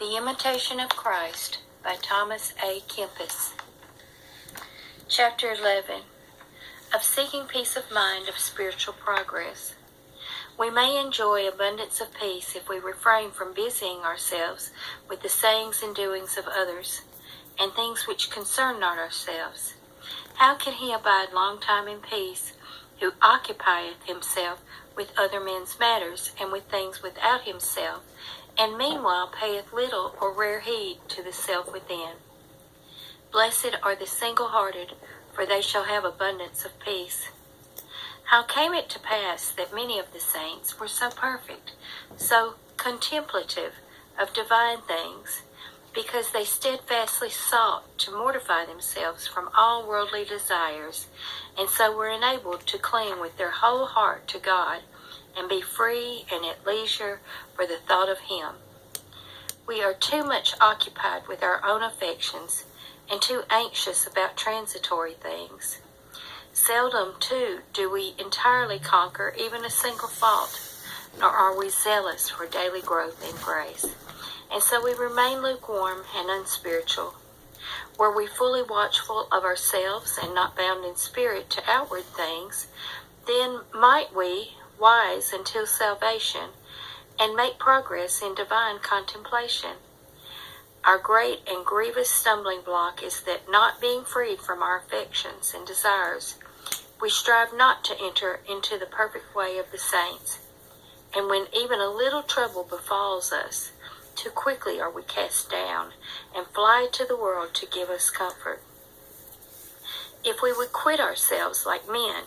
The Imitation of Christ by Thomas A. Kempis. Chapter 11. Of Seeking Peace of Mind of Spiritual Progress. We may enjoy abundance of peace if we refrain from busying ourselves with the sayings and doings of others, and things which concern not ourselves. How can he abide long time in peace, who occupieth himself with other men's matters, and with things without himself, and meanwhile payeth little or rare heed to the self within? Blessed are the single-hearted, for they shall have abundance of peace. How came it to pass that many of the saints were so perfect, so contemplative of divine things? Because they steadfastly sought to mortify themselves from all worldly desires, and so were enabled to cling with their whole heart to God, and be free and at leisure for the thought of Him. We are too much occupied with our own affections, and too anxious about transitory things. Seldom, too, do we entirely conquer even a single fault, nor are we zealous for daily growth in grace. And so we remain lukewarm and unspiritual. Were we fully watchful of ourselves and not bound in spirit to outward things, then might we, wise until salvation, and make progress in divine contemplation. Our great and grievous stumbling block is that, not being freed from our affections and desires, we strive not to enter into the perfect way of the saints. And when even a little trouble befalls us, too quickly are we cast down, and fly to the world to give us comfort. If we would quit ourselves like men,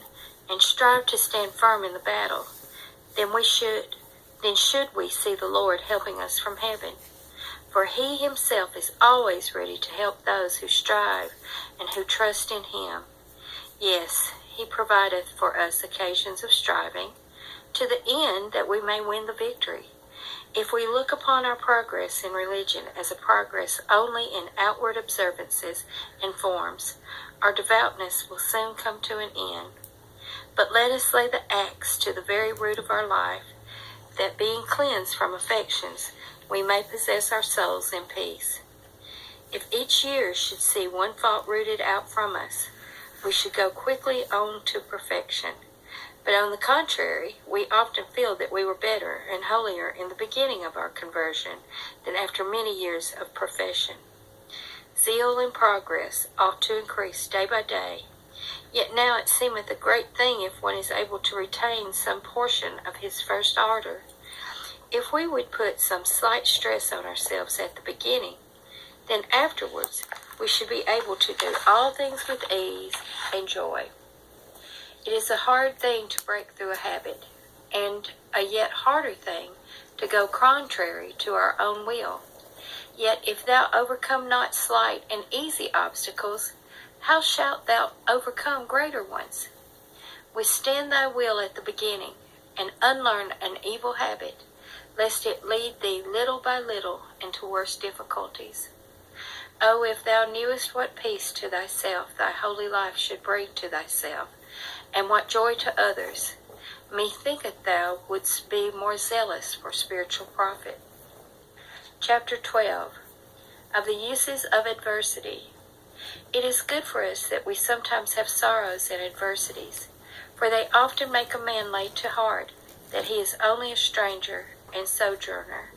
and strive to stand firm in the battle, then should we see the Lord helping us from heaven. For He Himself is always ready to help those who strive and who trust in Him. Yes, He provideth for us occasions of striving, to the end that we may win the victory. If we look upon our progress in religion as a progress only in outward observances and forms, our devoutness will soon come to an end. But let us lay the axe to the very root of our life, that being cleansed from affections, we may possess our souls in peace. If each year should see one fault rooted out from us, we should go quickly on to perfection. But on the contrary, we often feel that we were better and holier in the beginning of our conversion than after many years of profession. Zeal in progress ought to increase day by day. Yet now it seemeth a great thing if one is able to retain some portion of his first ardor. If we would put some slight stress on ourselves at the beginning, then afterwards we should be able to do all things with ease and joy. It is a hard thing to break through a habit, and a yet harder thing to go contrary to our own will. Yet if thou overcome not slight and easy obstacles, how shalt thou overcome greater ones? Withstand thy will at the beginning, and unlearn an evil habit, lest it lead thee little by little into worse difficulties. Oh, if thou knewest what peace to thyself thy holy life should bring to thyself, and what joy to others, methinketh thou wouldst be more zealous for spiritual profit. Chapter 12. Of the Uses of Adversity. It is good for us that we sometimes have sorrows and adversities, for they often make a man lay to heart that he is only a stranger and sojourner,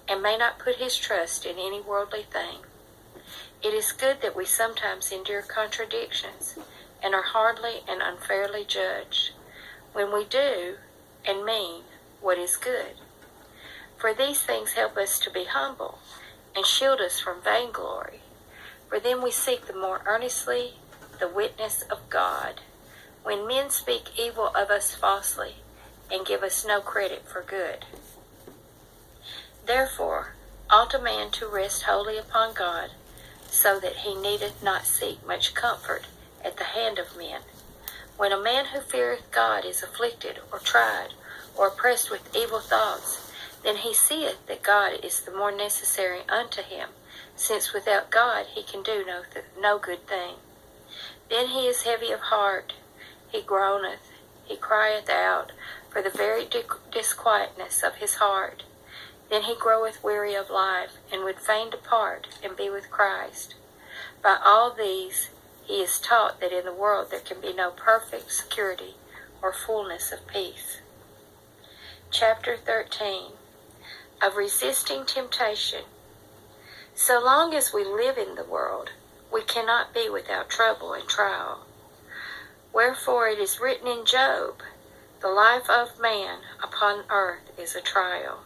and may not put his trust in any worldly thing. It is good that we sometimes endure contradictions, and are hardly and unfairly judged, when we do and mean what is good. For these things help us to be humble, and shield us from vainglory. For then we seek the more earnestly the witness of God, when men speak evil of us falsely, and give us no credit for good. Therefore ought a man to rest wholly upon God, so that he needeth not seek much comfort at the hand of men. When a man who feareth God is afflicted, or tried, or oppressed with evil thoughts, then he seeth that God is the more necessary unto him, since without God he can do no good thing. Then he is heavy of heart, he groaneth, he crieth out for the very disquietness of his heart. Then he groweth weary of life, and would fain depart and be with Christ. By all these he is taught that in the world there can be no perfect security or fullness of peace. Chapter 13. Of resisting temptation. So long as we live in the world, we cannot be without trouble and trial. Wherefore it is written in Job, the life of man upon earth is a trial,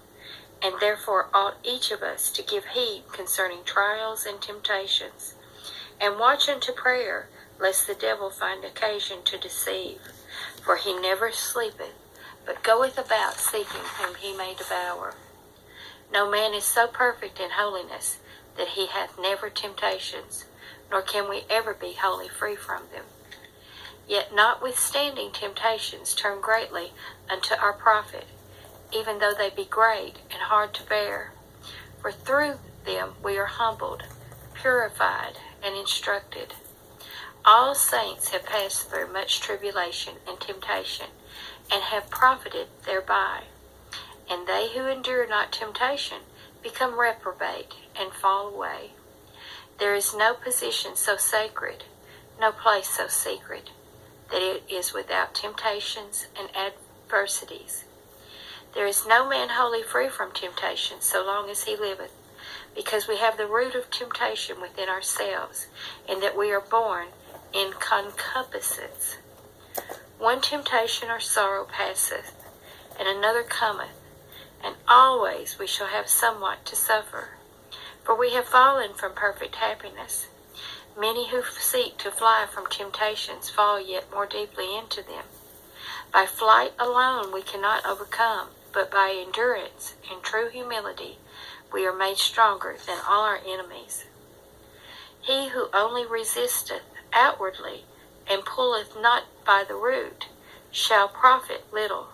and therefore ought each of us to give heed concerning trials and temptations, and watch unto prayer, lest the devil find occasion to deceive. For he never sleepeth, but goeth about seeking whom he may devour. No man is so perfect in holiness that he hath never temptations, nor can we ever be wholly free from them. Yet notwithstanding temptations turn greatly unto our profit, even though they be great and hard to bear. For through them we are humbled, purified, and instructed. All saints have passed through much tribulation and temptation, and have profited thereby. And they who endure not temptation become reprobate and fall away. There is no position so sacred, no place so secret, that it is without temptations and adversities. There is no man wholly free from temptation so long as he liveth, because we have the root of temptation within ourselves, in that we are born in concupiscence. One temptation or sorrow passeth, and another cometh, and always we shall have somewhat to suffer. For we have fallen from perfect happiness. Many who seek to fly from temptations fall yet more deeply into them. By flight alone we cannot overcome, but by endurance and true humility we are made stronger than all our enemies. He who only resisteth outwardly and pulleth not by the root shall profit little.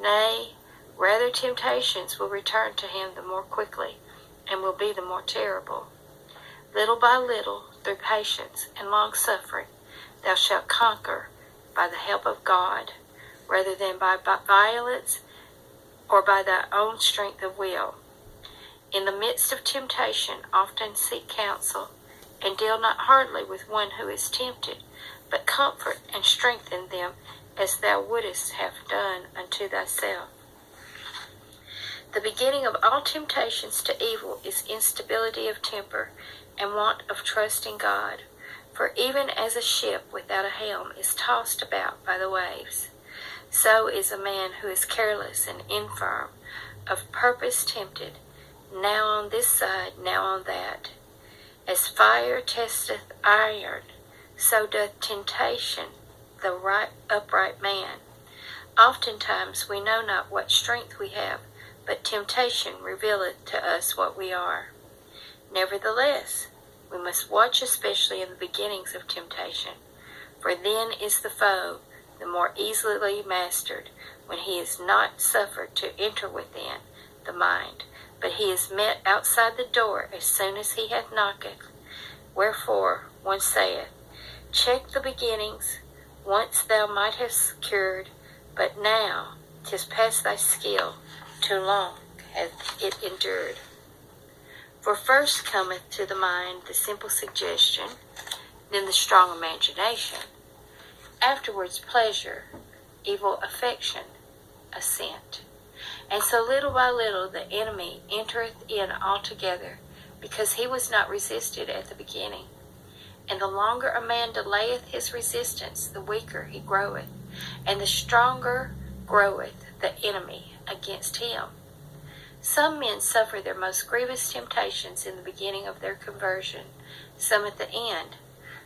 Nay, rather temptations will return to him the more quickly, and will be the more terrible. Little by little, through patience and long-suffering, thou shalt conquer by the help of God, rather than by violence or by thy own strength of will. In the midst of temptation, often seek counsel, and deal not hardly with one who is tempted, but comfort and strengthen them as thou wouldest have done unto thyself. The beginning of all temptations to evil is instability of temper and want of trust in God. For even as a ship without a helm is tossed about by the waves, so is a man who is careless and infirm, of purpose tempted, now on this side, now on that. As fire testeth iron, so doth temptation the upright man. Oftentimes we know not what strength we have, but temptation revealeth to us what we are. Nevertheless, we must watch especially in the beginnings of temptation, for then is the foe the more easily mastered, when he is not suffered to enter within the mind, but he is met outside the door as soon as he hath knocked. Wherefore one saith, check the beginnings, once thou might have secured, but now 'tis past thy skill, too long hath it endured. For first cometh to the mind the simple suggestion, then the strong imagination, afterwards pleasure, evil affection, assent. And so little by little the enemy entereth in altogether, because he was not resisted at the beginning. And the longer a man delayeth his resistance, the weaker he groweth, and the stronger groweth the enemy against him. Some men suffer their most grievous temptations in the beginning of their conversion, some at the end.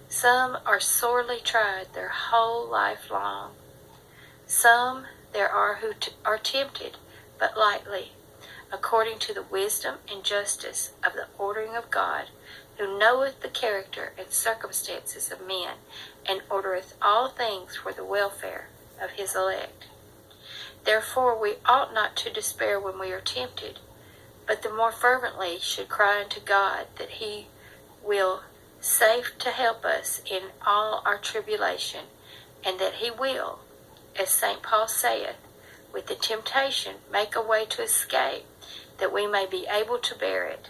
Some are sorely tried their whole life long. Some there are who are tempted, but lightly, according to the wisdom and justice of the ordering of God, who knoweth the character and circumstances of men, and ordereth all things for the welfare of his elect. Therefore we ought not to despair when we are tempted, but the more fervently should cry unto God that he will safe to help us in all our tribulation, and that he will, as St. Paul saith, with the temptation make a way to escape, that we may be able to bear it.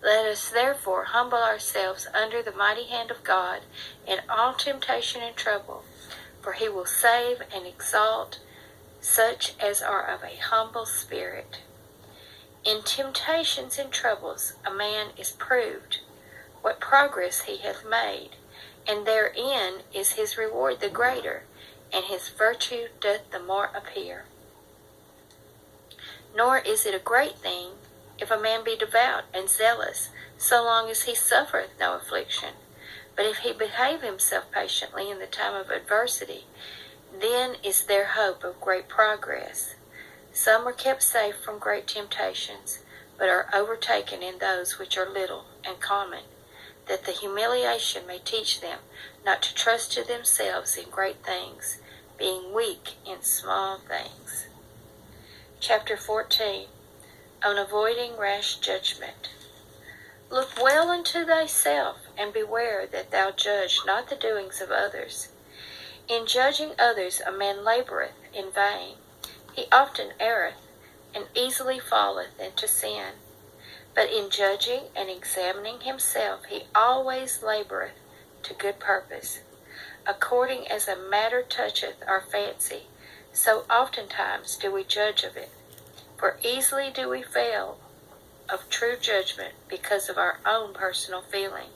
Let us therefore humble ourselves under the mighty hand of God in all temptation and trouble, for he will save and exalt such as are of a humble spirit. In temptations and troubles a man is proved what progress he hath made, and therein is his reward the greater, and his virtue doth the more appear. Nor is it a great thing if a man be devout and zealous, so long as he suffereth no affliction. But if he behave himself patiently in the time of adversity, then is there hope of great progress. Some are kept safe from great temptations, but are overtaken in those which are little and common, that the humiliation may teach them not to trust to themselves in great things, being weak in small things. Chapter 14. On avoiding rash judgment. Look well unto thyself, and beware that thou judge not the doings of others. In judging others a man laboureth in vain. He often erreth, and easily falleth into sin. But in judging and examining himself he always laboureth to good purpose. According as a matter toucheth our fancy, so oftentimes do we judge of it. For easily do we fail of true judgment because of our own personal feeling.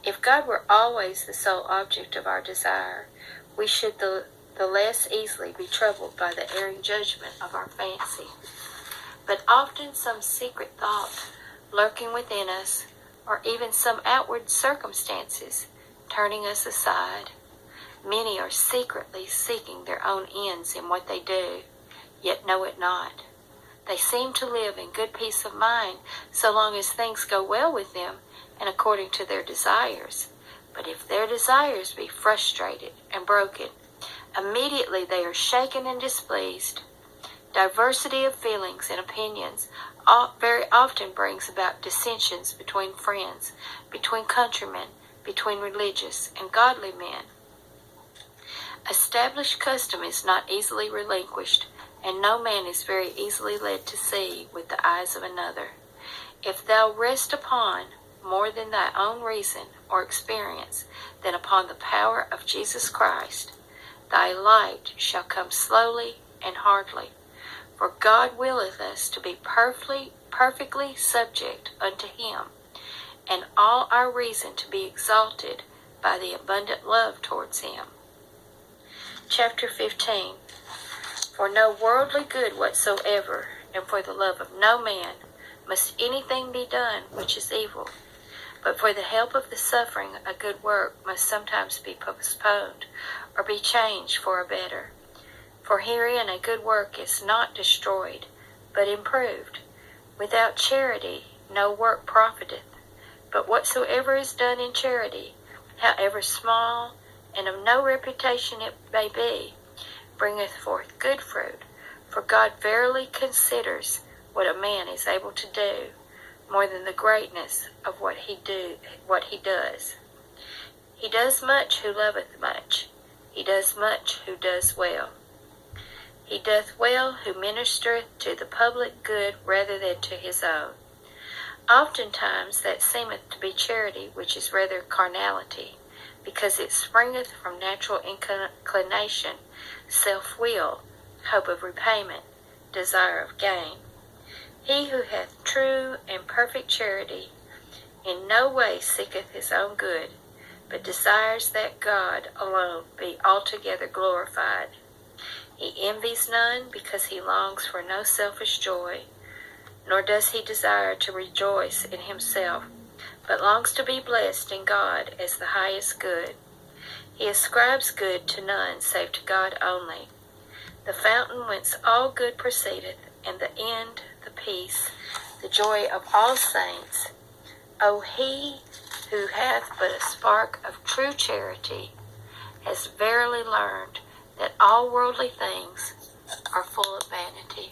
If God were always the sole object of our desire, we should the less easily be troubled by the erring judgment of our fancy. But often some secret thought lurking within us, or even some outward circumstances turning us aside. Many are secretly seeking their own ends in what they do, yet know it not. They seem to live in good peace of mind so long as things go well with them and according to their desires. But if their desires be frustrated and broken, immediately they are shaken and displeased. Diversity of feelings and opinions very often brings about dissensions between friends, between countrymen, between religious and godly men. Established custom is not easily relinquished, and no man is very easily led to see with the eyes of another. If thou rest upon more than thy own reason or experience than upon the power of Jesus Christ, thy light shall come slowly and hardly. For God willeth us to be perfectly subject unto him, and all our reason to be exalted by the abundant love towards him. Chapter 15. For no worldly good whatsoever, and for the love of no man, must anything be done which is evil. But for the help of the suffering, a good work must sometimes be postponed, or be changed for a better. For herein a good work is not destroyed, but improved. Without charity no work profiteth. But whatsoever is done in charity, however small, and of no reputation it may be, bringeth forth good fruit. For God verily considers what a man is able to do, more than the greatness of what he does. He does much who loveth much. He does much who does well. He doth well who ministereth to the public good rather than to his own. Oftentimes that seemeth to be charity, which is rather carnality, because it springeth from natural inclination, self-will, hope of repayment, desire of gain. He who hath true and perfect charity in no way seeketh his own good, but desires that God alone be altogether glorified. He envies none, because he longs for no selfish joy, nor does he desire to rejoice in himself, but longs to be blessed in God as the highest good. He ascribes good to none save to God only, the fountain whence all good proceedeth, and the end, the peace, the joy of all saints. O he who hath but a spark of true charity has verily learned that all worldly things are full of vanity.